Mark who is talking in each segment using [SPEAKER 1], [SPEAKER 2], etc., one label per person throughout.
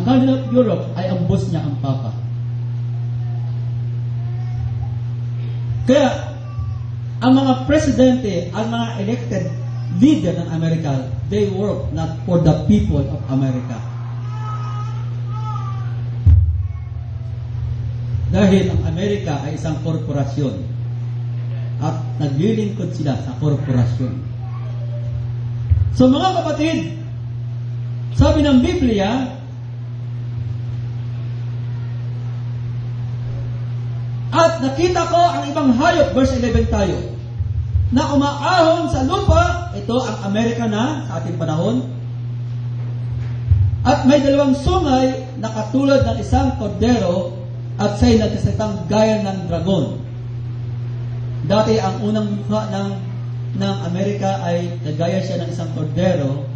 [SPEAKER 1] Ang Cardinal of Europe ay ang boss niya, ang Papa. Kaya, ang mga presidente, ang mga elected leader ng Amerika, they work not for the people of America. Dahil ang Amerika ay isang korporasyon at naglilingkod sila sa korporasyon. So mga kapatid, sabi ng Biblia, at nakita ko ang ibang hayop, verse 11 tayo, na umaahon sa lupa, ito ang Amerika na sa ating panahon, at may dalawang sungay na katulad ng isang kordero at siya'y nagsasalitang gaya ng dragon. Dati ang unang mukha ng Amerika ay nagaya siya ng isang kordero,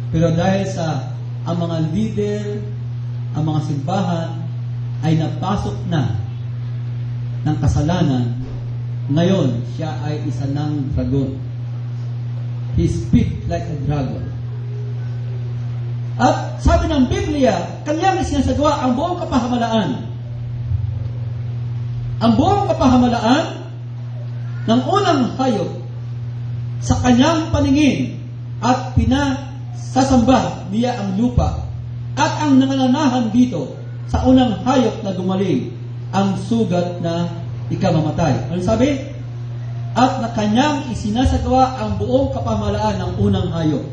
[SPEAKER 1] pero dahil sa ang mga leader, ang mga simbahan ay napasok na ng kasalanan, ngayon siya ay isa ng dragon. He speaks like a dragon. At sabi ng Biblia, kanyang isinasagawa ang buong kapahamalaan. Ang buong kapahamalaan ng unang hayop sa kanyang paningin at pinasasamba niya ang lupa at ang nangananahan dito sa unang hayop na gumaling ang sugat na ikamamatay. Ano sabi? At na kanyang isinasagawa ang buong kapahamalaan ng unang hayop.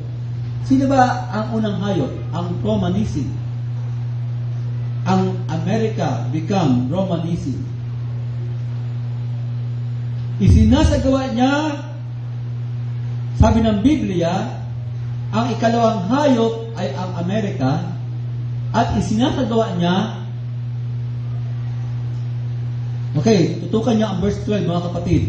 [SPEAKER 1] Sino ba ang unang hayop? Ang Romanism. Ang America become Romanism. Isinasagawa niya, sabi ng Biblia, ang ikalawang hayop ay ang Amerika, at isinasagawa niya, okay, tutukan niya ang verse 12, mga kapatid.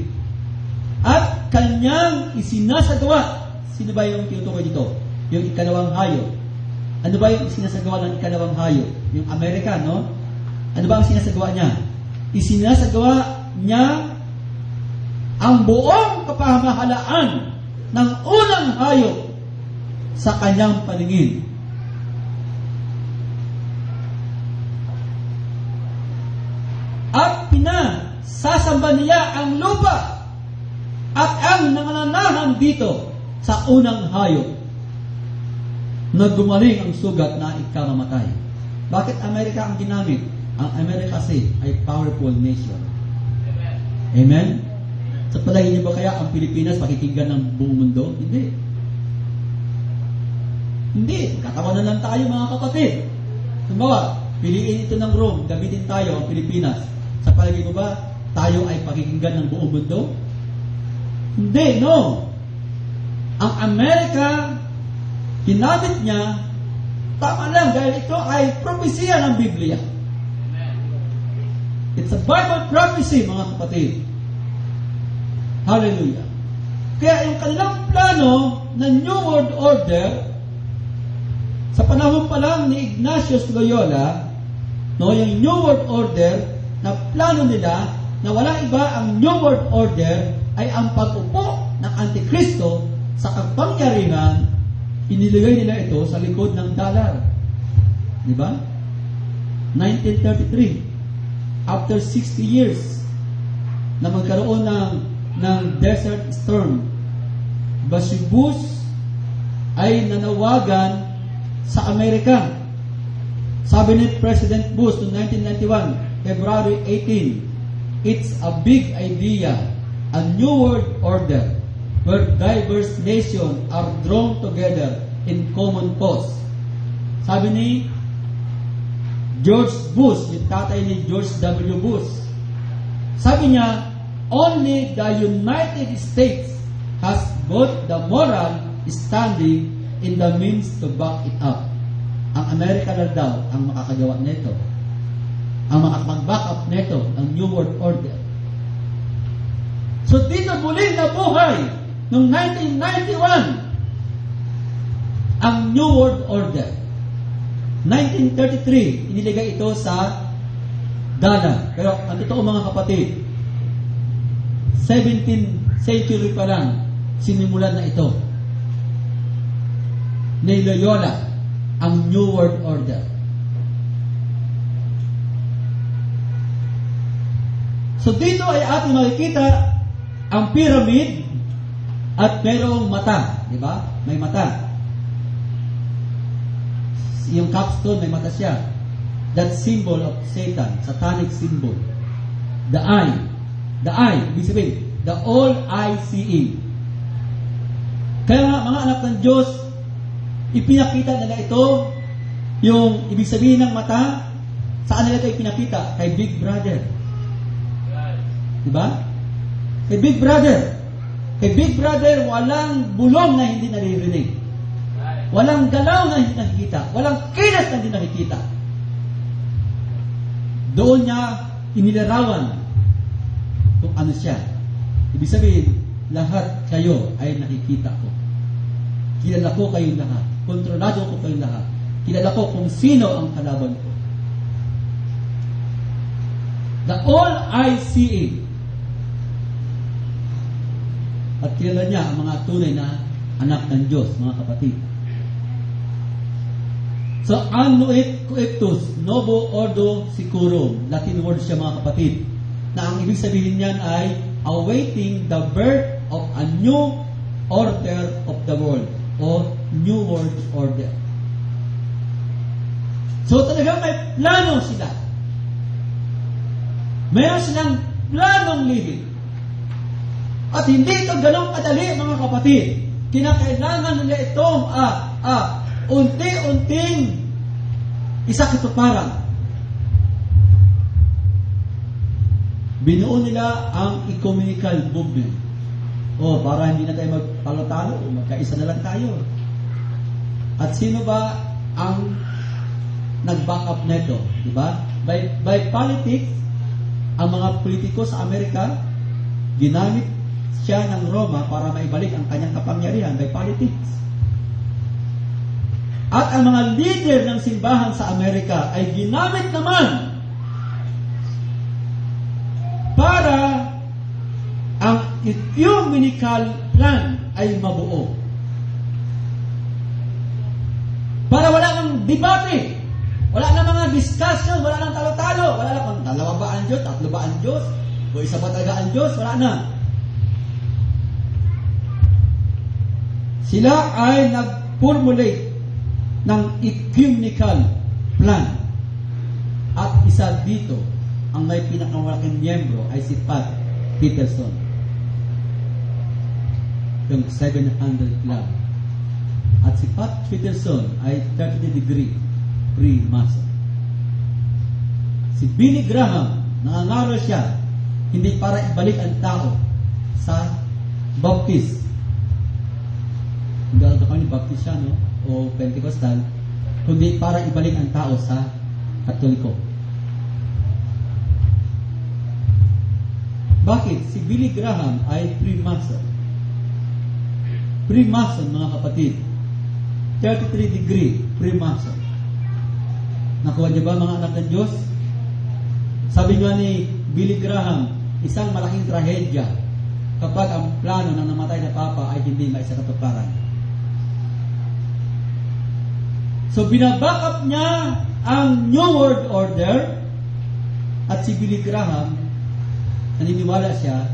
[SPEAKER 1] At kanyang isinasagawa, sino ba yung tinutukoy dito? Yung ikalawang hayop. Ano ba yung isinasagawa ng ikalawang hayop? Yung Amerika, no? Ano ba ang isinasagawa niya? Isinasagawa niya ang buong kapahamahalaan ng unang hayop sa kanyang paningin. At pinasasamba niya ang lupa at ang nangananahan dito sa unang hayop na gumaling ang sugat na ikamamatay. Bakit Amerika ang ginamit? Ang Amerika kasi ay powerful nation. Amen? Amen? Sa palagay niyo ba kaya ang Pilipinas pakikinggan ng buong mundo? Hindi. Hindi. Katawanan lang tayo, mga kapatid. Kumbaga, piliin ito ng Rome, gamitin tayo ang Pilipinas. Sa palagay mo ba, tayo ay pakikinggan ng buong mundo? Hindi, no. Ang Amerika, ginamit niya, tama lang, dahil ito ay propesya ng Biblia. It's a Bible prophecy, mga kapatid. Hallelujah. Kaya yung kanilang plano na New World Order, sa panahon pa lang ni Ignatius Loyola, no, yung New World Order, na plano nila na walang iba ang New World Order ay ang pag-upo ng Antikristo sa kapangyarihan. Iniligay nila ito sa likod ng dollar. Di ba? 1933, after 60 years na magkaroon ng Desert Storm, si Bush ay nanawagan sa Amerika. Sabi ni President Bush noong 1991, February 18, it's a big idea, a new world order where diverse nations are drawn together in common cause. Sabi ni George Bush, yung tatay ni George W. Bush, sabi niya, only the United States has both the moral standing and the means to back it up. Ang Amerika na daw ang makakagawa nito. Ang makakapag-back up nito, ang New World Order. So dito muling nabuhay noong 1991 ang New World Order. 1933, iniligay ito sa Ghana. Pero ang totoo, mga kapatid, 17th century pa lang sinimulan na ito ni Loyola ang New World Order. So dito ay ating makikita ang pyramid at merong mata, di ba? May mata. Yung capstone, may mata siya. That symbol of Satan, satanic symbol. The eye. The eye, ibig sabihin, the all-eye-seeing. Kaya mga anak ng Diyos, ipinakita nila ito, yung ibig sabihin ng mata, saan nila ito ipinakita? Kay Big Brother. Diba? Kay Big Brother. Kay Big Brother, walang bulong na hindi naririnig. Walang galaw na hindi nakikita. Walang kilos na hindi nakikita. Doon niya inilarawan kung ano siya. Ibig sabihin, lahat kayo ay nakikita ko. Kilala ko kayong lahat. Kontrolado ko kayong lahat. Kilala ko kung sino ang kalaban ko. The all-eye-seeing. At kilala niya ang mga tunay na anak ng Diyos, mga kapatid. So, annuit coeptus, novo ordo securum. Latin word siya, mga kapatid. Na ang ibig sabihin niyan ay awaiting the birth of a new order of the world or new world order. So, talagang may plano sila. Mayroon silang planong living. At hindi ito ganong kadali, mga kapatid. Kinakailangan nila itong unti-unting isakatuparan. Binuo nila ang ecumenical movement. Para hindi na tayo magpalo-talo, magkaisa na lang tayo. At sino ba ang nag-back up nito? Diba? By politics, ang mga politiko sa Amerika, ginamit siya ng Roma para maibalik ang kanyang kapangyarihan by politics. At ang mga leader ng simbahan sa Amerika ay ginamit naman para ang ecumenical plan ay mabuo. Para wala nang debate, wala na mga discussion, wala nang talo-talo, wala na kung dalawa ba ang Diyos, tatlo ba ang Diyos, o isa ba talaga ang Diyos, wala na. Sila ay nag-formulate ng ecumenical plan. At isa dito, ang may pinakamalaking miyembro ay si Pat Peterson. Yung 700 Club. At si Pat Peterson ay 30-degree Freemason. Si Billy Graham, nangangaral siya, hindi para ibalik ang tao sa Baptist. Hindi ako kami Baptist siya, no? O Pentecostal, kundi para ibalik ang tao sa Katoliko. Bakit? Si Billy Graham ay Freemason. Freemason, mga kapatid. 33-degree Freemason. Nakuha niyo ba, mga anak ng Diyos? Sabi nga ni Billy Graham, isang malaking trahedya kapag ang plano ng namatay na Papa ay hindi maisakatuparan. So, binaback up niya ang New World Order at si Billy Graham, naniniwala siya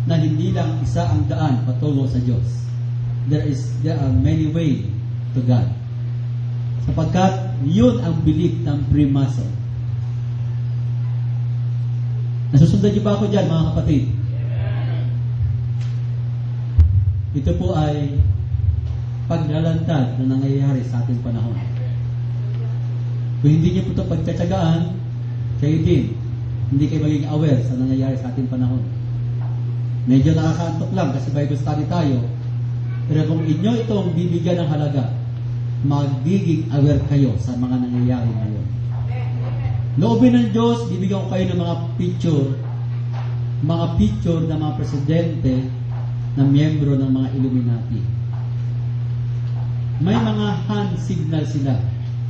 [SPEAKER 1] na hindi lang isa ang daan patungo sa Diyos. There are many ways to God. Sapagkat yun ang belief ng Freemason. Nasusundan niyo ba ako dyan, mga kapatid? Ito po ay paglalantad na nangyayari sa ating panahon. Kung hindi niyo po ito pagtsatsagaan, kayo din, hindi kayo magiging aware sa nangyayari sa ating panahon. Medyo nakakaantok lang kasi Bible study tayo, pero kung inyo itong bibigyan ng halaga, magiging aware kayo sa mga nangyayari ngayon. Loobin ng Diyos, bibigyan ko kayo ng mga picture ng mga presidente na miyembro ng mga Illuminati. May mga hand signal sila.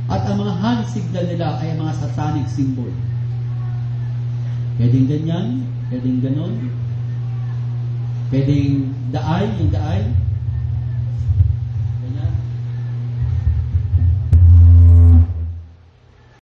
[SPEAKER 1] At ang mga hand signal nila ay mga satanic symbol. Pwedeng ganyan, pwedeng ganon, pwedeng the eye,